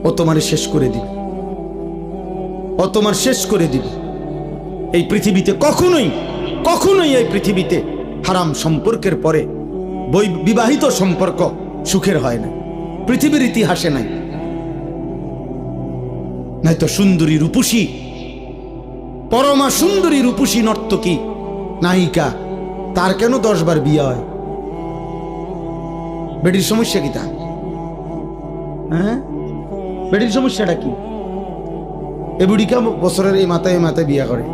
ও তোমার শেষ করে দিবে, ও তোমার শেষ করে দিবে। এই পৃথিবীতে কখনোই কখনোই এই পৃথিবীতে হারাম সম্পর্কের পরে বিবাহিত সম্পর্ক সুখের হয় না, পৃথিবীর ইতিহাসে নাই। নয়তো সুন্দরী রূপসী, পরমা সুন্দরী রূপসী নর্তকী নায়িকা, তার কেন 10 বার বিয়ে হয়? বেটির সমস্যা কি? তা হ্যাঁ, বেটির সমস্যাটা কি? এ বুড়িকা বছরের এই মাথায় বিয়ে করে।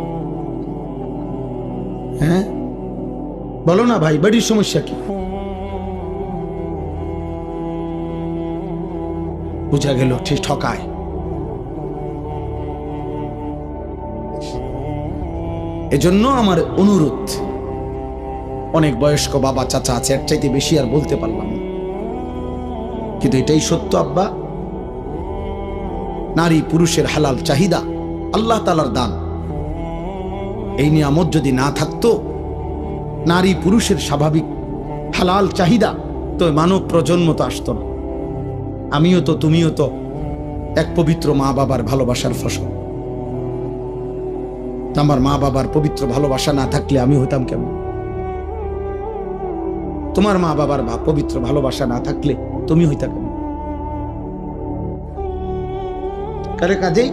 হ্যাঁ বলো না ভাই, বেটির সমস্যা কি? বুঝা গেল ঠিক ঠকায়। এজন্য আমার অনুরোধ, অনেক বয়স্ক বাবা চাচা আছে, এর চাইতে বেশি আর বলতে পারলাম না, কিন্তু এটাই সত্য আব্বা। নারী পুরুষের হালাল চাহিদা আল্লাহ তাআলার দান। এই নিয়ামত যদি না থাকতো, নারী পুরুষের স্বাভাবিক হালাল চাহিদা, তো মানব প্রজন্ম তো আসতো না। আমিও তো, তুমিও তো এক পবিত্র মা বাবার ভালোবাসার ফসল। আমার মা বাবার পবিত্র ভালোবাসা না থাকলে আমি হইতাম কেমন? তোমার মা বাবার পবিত্র ভালোবাসা না থাকলে তুমি হইতা কেমন? কাজেই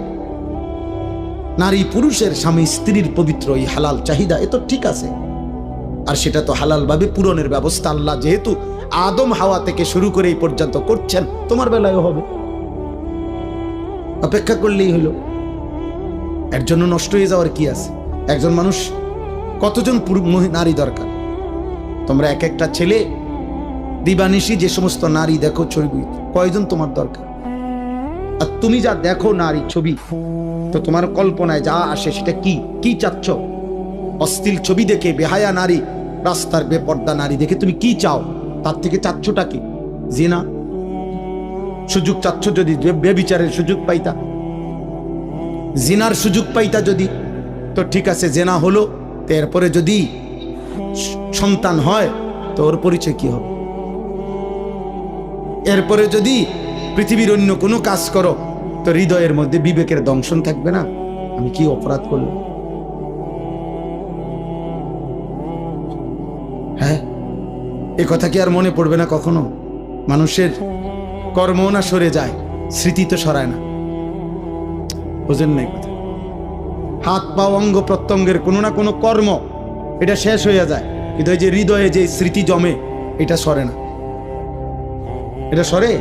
নারী পুরুষের, স্বামী স্ত্রীর পবিত্র এই হালাল চাহিদা এ তো ঠিক আছে, আর সেটা তো হালাল ভাবে পূরণের ব্যবস্থা আল্লাহ যেহেতু আদম হাওয়া থেকে শুরু করে এই পর্যন্ত করছেন, তোমার বেলায়ও হবে। অপেক্ষা করলেই হলো। এর জন্য নষ্ট হয়ে যাওয়ার কি আছে? একজন মানুষ কতজন নারী দরকার? তোমরা এক একটা ছেলে দিবানিশি যে সমস্ত নারী দেখো ছবি, কয়জন তোমার দরকার? আর তুমি যা দেখো নারী ছবি, তো তোমার কল্পনায় যা আসে সেটা কি কি চাচ্ছ? অশ্লীল ছবি দেখে, বেহায়া নারী, রাস্তার বেপর্দা নারী দেখে তুমি কি চাও? তার থেকে চাচ্ছটা কি? জিনা। সুযোগ চাচ্ছ যদি বেবিচারের সুযোগ পাইতা, জিনার সুযোগ পাইতা যদি, তো ঠিক আছে, জেনা হলো, এরপরে যদি সন্তান হয় তো ওর পরিচয় কি হবে? এরপরে যদি পৃথিবীর অন্য কোনো কাজ করো, তো হৃদয়ের মধ্যে বিবেকের দংশন থাকবে না, আমি কি অপরাধ করলাম? হ্যাঁ, এ কথা কি আর মনে পড়বে না কখনো? মানুষের কর্ম না সরে যায়, স্মৃতি তো সরায় না। বুঝেন না কথা? হাত পা অঙ্গ প্রত্যঙ্গের কোনো না কোনো কর্ম এটা শেষ হয়ে যায়, কিন্তু এই যে হৃদয়ে যে স্মৃতি জমে, এটা সরে না। এটা সরে?